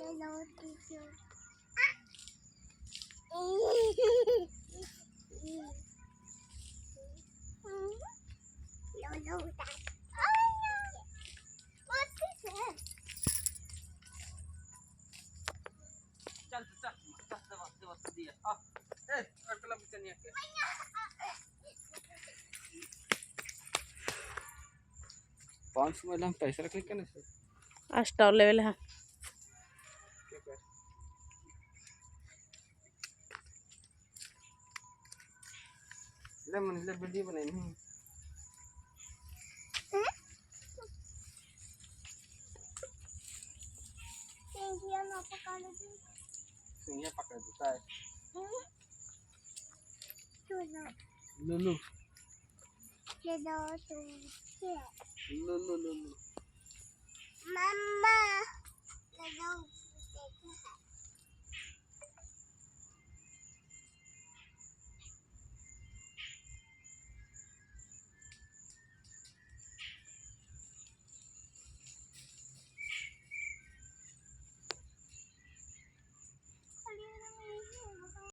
Hello, teacher. No, that. Oh no! What's this? चल चल चल दवा दिया आ ए अकला बचनिया के 500 में हम पैसा रख लेके ना स्टॉल लेवल है क्या कर ले मन ले वीडियो बनाई नहीं सिंगिया पकड़ देता है लुलु लुलु लुलु Mama.